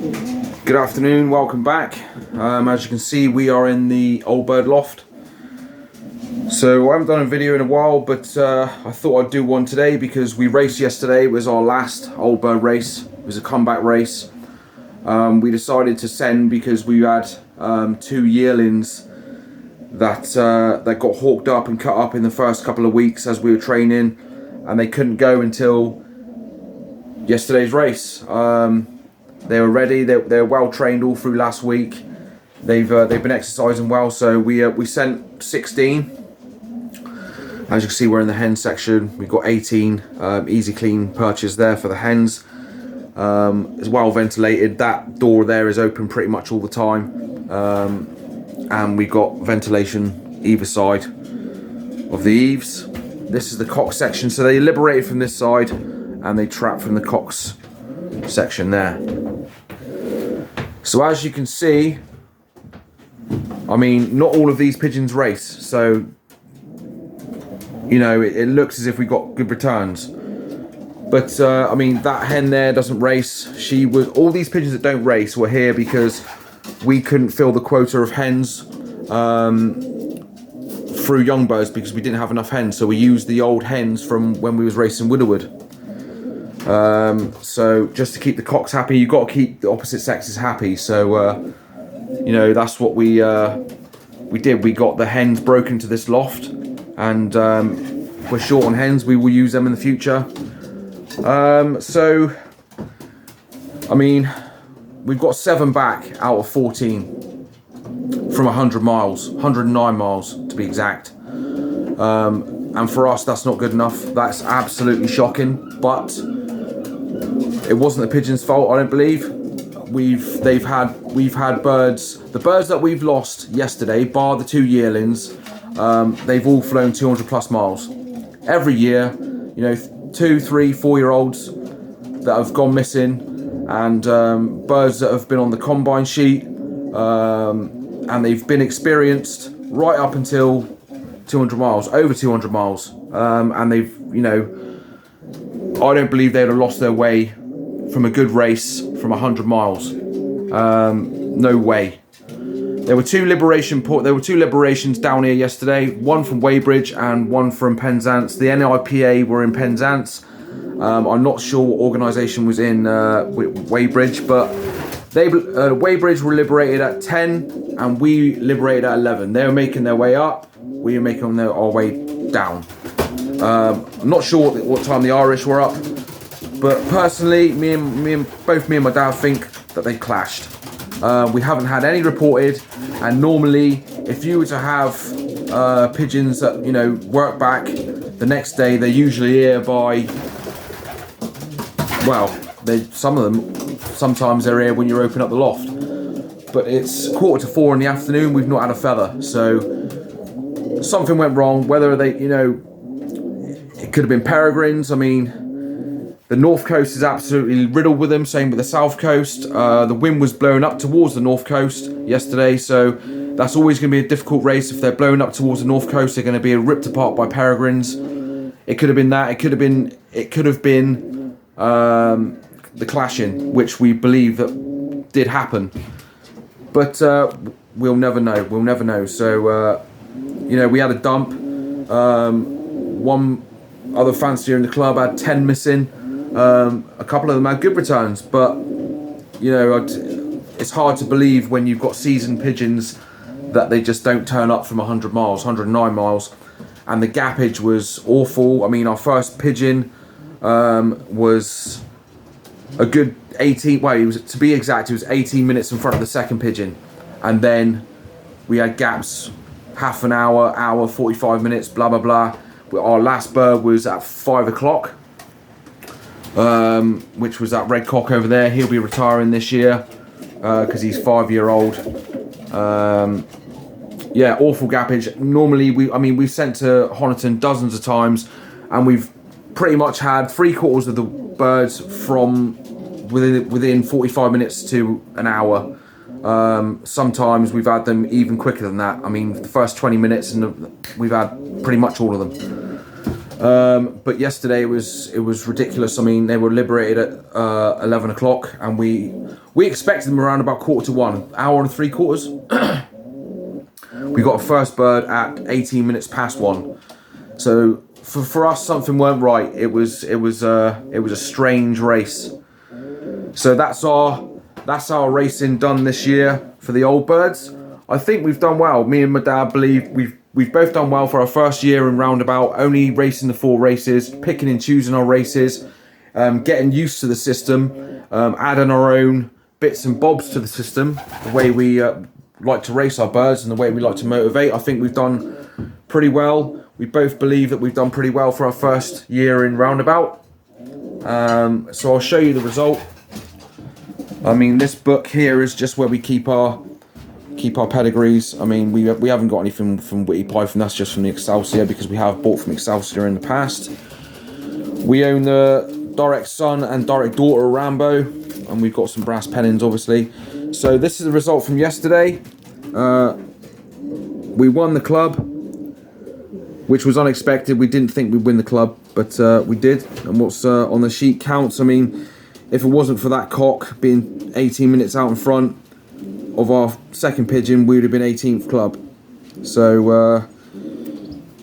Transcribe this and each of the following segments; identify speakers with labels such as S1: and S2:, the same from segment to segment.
S1: Good afternoon, welcome back. As you can see, we are in the old bird loft. So I haven't done a video in a while, but I thought I'd do one today because we raced yesterday. It was our last old bird race. It was a comeback race. We decided to send because we had 2 yearlings that got hawked up and cut up in the first couple of weeks as we were training, and they couldn't go until yesterday's race. They were ready. They're well trained all through last week. They've been exercising well. So we sent 16. As you can see, we're in the hen section. We've got 18 easy clean perches there for the hens. It's well ventilated. That door there is open pretty much all the time, and we've got ventilation either side of the eaves. This is the cock section. So they liberated from this side and they trap from the cocks section there. So as you can see, I mean, not all of these pigeons race, so you know it looks as if we got good returns. But I mean, that hen there doesn't race. All these pigeons that don't race were here because we couldn't fill the quota of hens through young birds because we didn't have enough hens. So we used the old hens from when we was racing Widderwood. So just to keep the cocks happy, you've got to keep the opposite sexes happy. So you know, that's what we did. We got the hens broken to this loft, and we're short on hens. We will use them in the future. So I mean, we've got 7 back out of 14 from 100 miles, 109 miles to be exact. And for us, that's not good enough. That's absolutely shocking. But it wasn't the pigeons' fault, I don't believe. We've had birds. The birds that we've lost yesterday, bar the 2 yearlings, they've all flown 200 plus miles. Every year, you know, 2, 3, 4-year-olds that have gone missing, and birds that have been on the combine sheet, and they've been experienced right up until 200 miles, over 200 miles, and they've, you know, I don't believe they'd have lost their way from a good race from 100 miles. No way. There were two liberations down here yesterday. One from Weybridge and one from Penzance. The NIPA were in Penzance. I'm not sure what organisation was in Weybridge, but Weybridge were liberated at 10 and we liberated at 11. They were making their way up. We were making our way down. I'm not sure what time the Irish were up, but personally, both me and my dad think that they clashed. We haven't had any reported, and normally, if you were to have pigeons that, you know, work back the next day, they're usually here by, well, some of them, sometimes they're here when you open up the loft. But it's 3:45 in the afternoon. We've not had a feather, so something went wrong. Whether they, you know, it could have been peregrines. I mean, the north coast is absolutely riddled with them, same with the south coast. The wind was blowing up towards the north coast yesterday, so that's always going to be a difficult race. If they're blowing up towards the north coast, they're going to be ripped apart by peregrines. It could have been that. It could have been the clashing, which we believe that did happen. But we'll never know. We'll never know. So you know, we had a dump. One other fancier in the club had 10 missing. A couple of them had good returns, but you know, it's hard to believe when you've got seasoned pigeons that they just don't turn up from 100 miles, 109 miles, and the gappage was awful. I mean, our first pigeon was a good 18. Well, to be exact, it was 18 minutes in front of the second pigeon, and then we had gaps, half an hour, 45 minutes, blah blah blah. Our last bird was at 5 o'clock. Which was that red cock over there. He'll be retiring this year because he's 5-year-old. Yeah, awful gappage. Normally, we've sent to Honiton dozens of times, and we've pretty much had 3/4 of the birds from within 45 minutes to an hour. Sometimes we've had them even quicker than that. I mean, the first 20 minutes, and we've had pretty much all of them. But yesterday it was ridiculous. I mean, they were liberated at 11 o'clock, and we expected them around about 1:45, hour and 3/4. We got a first bird at 18 minutes past 1. So for us, something weren't right. It was a strange race. So that's our racing done this year for the old birds. I think we've done well. Me and my dad believe we've both done well for our first year in roundabout, only racing the 4 races, picking and choosing our races, getting used to the system, adding our own bits and bobs to the system, the way we like to race our birds and the way we like to motivate. I think we've done pretty well. We both believe that we've done pretty well for our first year in roundabout. So I'll show you the result. I mean, this book here is just where we keep our pedigrees. I mean, we haven't got anything from Witty Python. That's just from the Excelsior, because we have bought from Excelsior in the past. We own the direct son and direct daughter of Rambo, and we've got some brass pennons, obviously. So this is the result from yesterday. We won the club, which was unexpected. We didn't think we'd win the club, but we did. And what's on the sheet counts. I mean, if it wasn't for that cock being 18 minutes out in front of our second pigeon, we would have been 18th club. So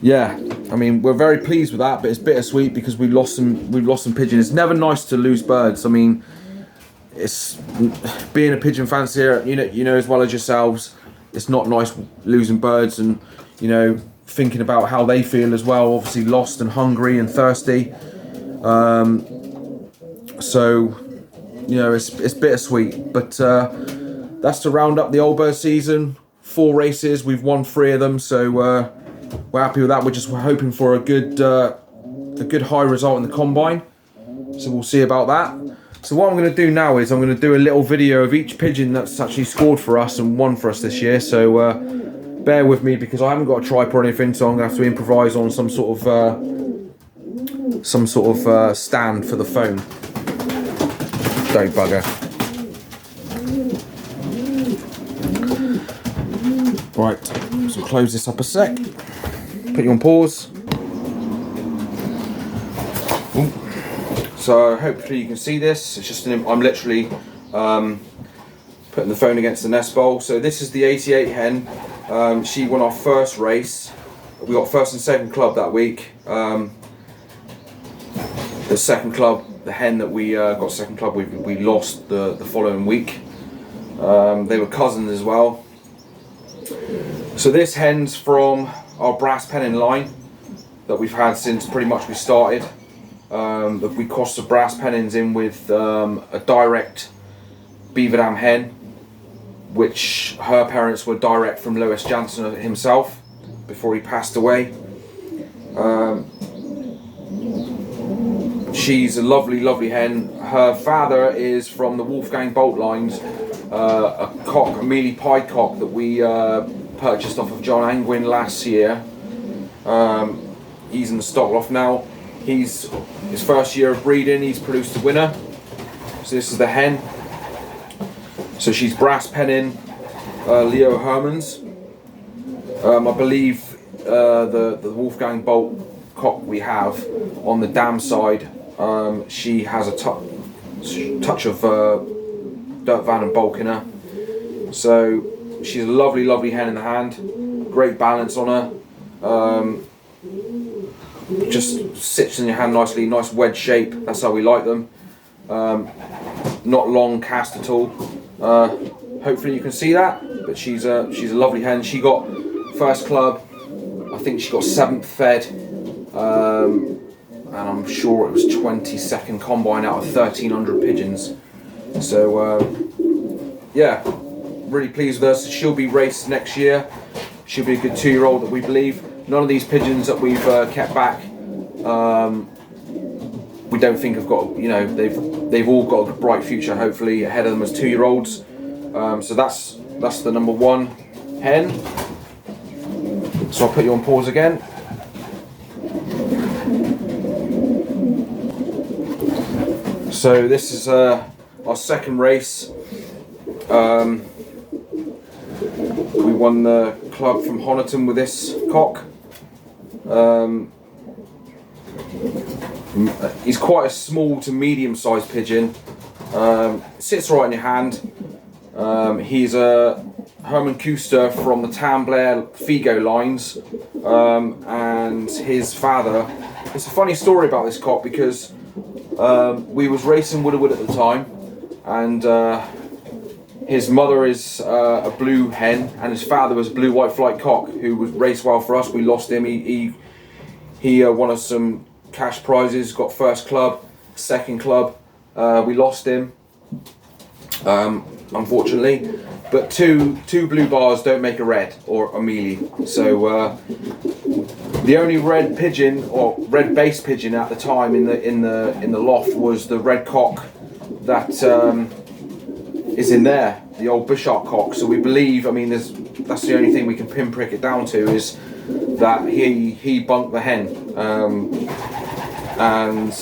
S1: yeah, I mean, we're very pleased with that, but it's bittersweet because we've lost some pigeons. It's never nice to lose birds. I mean, it's being a pigeon fancier, you know as well as yourselves, it's not nice losing birds, and thinking about how they feel as well, obviously lost and hungry and thirsty. So it's bittersweet, but that's to round up the old bird season. 4 races, we've won 3 of them, so we're happy with that. We're hoping for a good high result in the combine, so we'll see about that. So what I'm going to do now is I'm going to do a little video of each pigeon that's actually scored for us and won for us this year. So bear with me, because I haven't got a tripod or anything, so I'm going to have to improvise on some sort of stand for the phone. Don't bugger. Right, so we'll close this up a sec. Put you on pause. Ooh. So hopefully you can see this. It's just I'm literally putting the phone against the nest bowl. So this is the 88 hen. She won our first race. We got first and second club that week. The second club, the hen that we got second club, we lost the following week. They were cousins as well. So this hen's from our brass pennon line that we've had since pretty much we started. We crossed the brass pennons in with a direct beaver dam hen, which her parents were direct from Lois Jansen himself before he passed away. She's a lovely hen. Her father is from the Wolfgang Bolt lines, a cock, a mealy pied cock that we purchased off of John Angwin last year. He's in the stock loft now. He's his first year of breeding. He's produced a winner. So this is the hen. So she's brass penning Leo Hermans. I believe the Wolfgang Bolt cock we have on the dam side, she has a touch of Dirk Van and bulk in her. So she's a lovely hen in the hand. Great balance on her. Just sits in your hand nicely, nice wedge shape. That's how we like them. Not long cast at all. Hopefully you can see that. But she's a lovely hen. She got first club. I think she got 7th fed. And I'm sure it was 22nd combine out of 1,300 pigeons. So yeah, really pleased with her. She'll be raced next year. She'll be a good 2-year-old that we believe. None of these pigeons that we've kept back, we don't think have got, they've all got a bright future hopefully ahead of them as 2-year-olds. So that's the number 1 hen. So I'll put you on pause again. So this is our second race. We won the club from Honiton with this cock. He's quite a small to medium-sized pigeon. Sits right in your hand. He's a Herman Kuster from the Tamblair Figo lines, and his father. It's a funny story about this cock because we was racing Woodwood at the time, and his mother is a blue hen, and his father was a blue white flight cock who was raced well for us. We lost him. He won us some cash prizes. Got first club, second club. We lost him, unfortunately. But two blue bars don't make a red or a mealy. So the only red pigeon or red base pigeon at the time in the loft was the red cock that is in there, the old Bushart cock. So we believe, I mean, that's the only thing we can pinprick it down to, is that he bunked the hen, and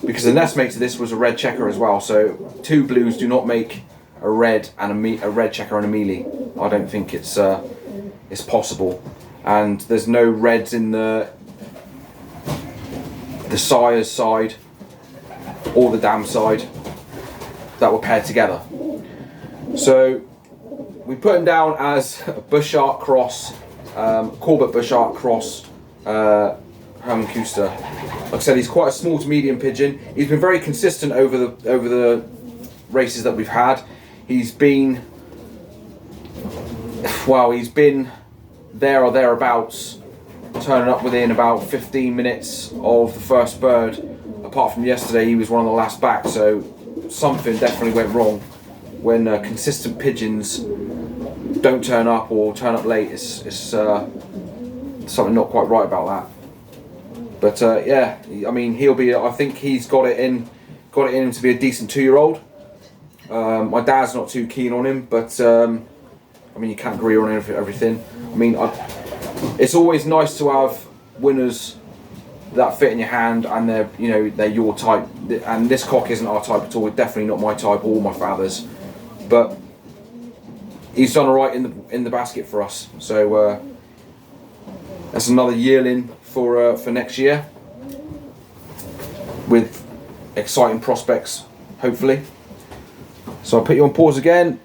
S1: because the nestmate to this was a red checker as well. So two blues do not make a red and a red checker and a mealy. I don't think it's possible. And there's no reds in the sire's side or the dam side that were paired together. So we put him down as a Bushart cross, Corbett Bushart cross, Herman Kuster. Like I said, he's quite a small to medium pigeon. He's been very consistent over the races that we've had. He's been there or thereabouts, turning up within about 15 minutes of the first bird. Apart from yesterday, he was one of the last back, so something definitely went wrong when consistent pigeons don't turn up or turn up late. It's something not quite right about that. But yeah, I mean, I think he's got it in him to be a decent 2-year-old. My dad's not too keen on him, but I mean, you can't agree on everything. I mean, it's always nice to have winners that fit in your hand, and they're your type. And this cock isn't our type at all. It's definitely not my type or my father's. But he's done alright in the basket for us. So that's another yearling for next year, with exciting prospects, hopefully. So I'll put you on pause again.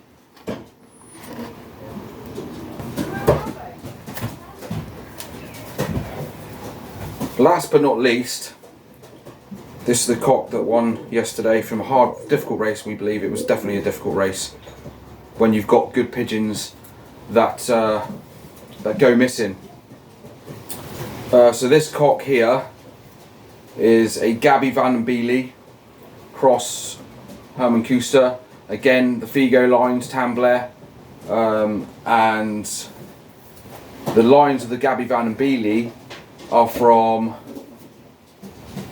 S1: Last but not least, this is the cock that won yesterday from a difficult race. We believe it was definitely a difficult race when you've got good pigeons that go missing. So this cock here is a Gabby Van Beely cross Herman Kuster. Again, the Figo lines, Tamblair, and the lines of the Gabby Van Beely are from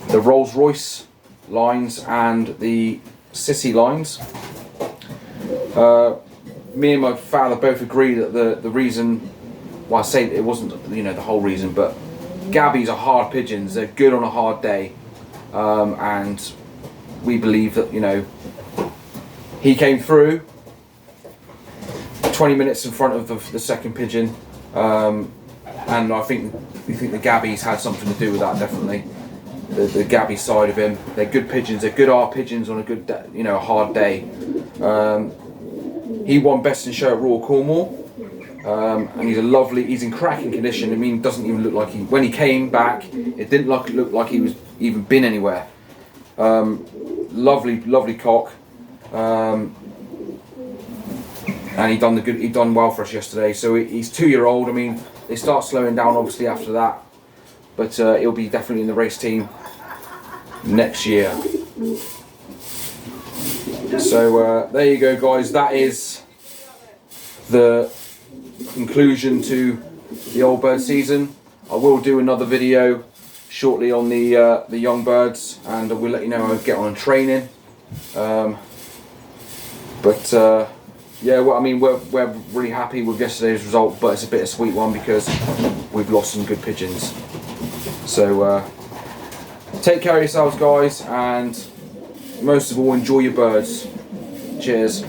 S1: the Rolls Royce lines and the Sissy lines. Me and my father both agree that the reason, well, I say it wasn't the whole reason, but Gabbies are hard pigeons. They're good on a hard day, and we believe that he came through 20 minutes in front of the second pigeon, and we think the Gabbies had something to do with that, definitely. The Gabby side of him. They're good pigeons. They're good R pigeons on a good, a hard day. He won best in show at Royal Cornwall, and he's in cracking condition. I mean, it doesn't even look like when he came back, it didn't look like he was even been anywhere. Lovely cock. And he done well for us yesterday. So he's 2-year-old. I mean, they start slowing down obviously after that, but he'll be definitely in the race team next year. So there you go, guys. That is the conclusion to the old bird season. I will do another video shortly on the young birds, and we'll let you know how I get on training. Yeah, well, I mean, we're really happy with yesterday's result, but it's a bittersweet one because we've lost some good pigeons. So take care of yourselves, guys, and most of all, enjoy your birds. Cheers.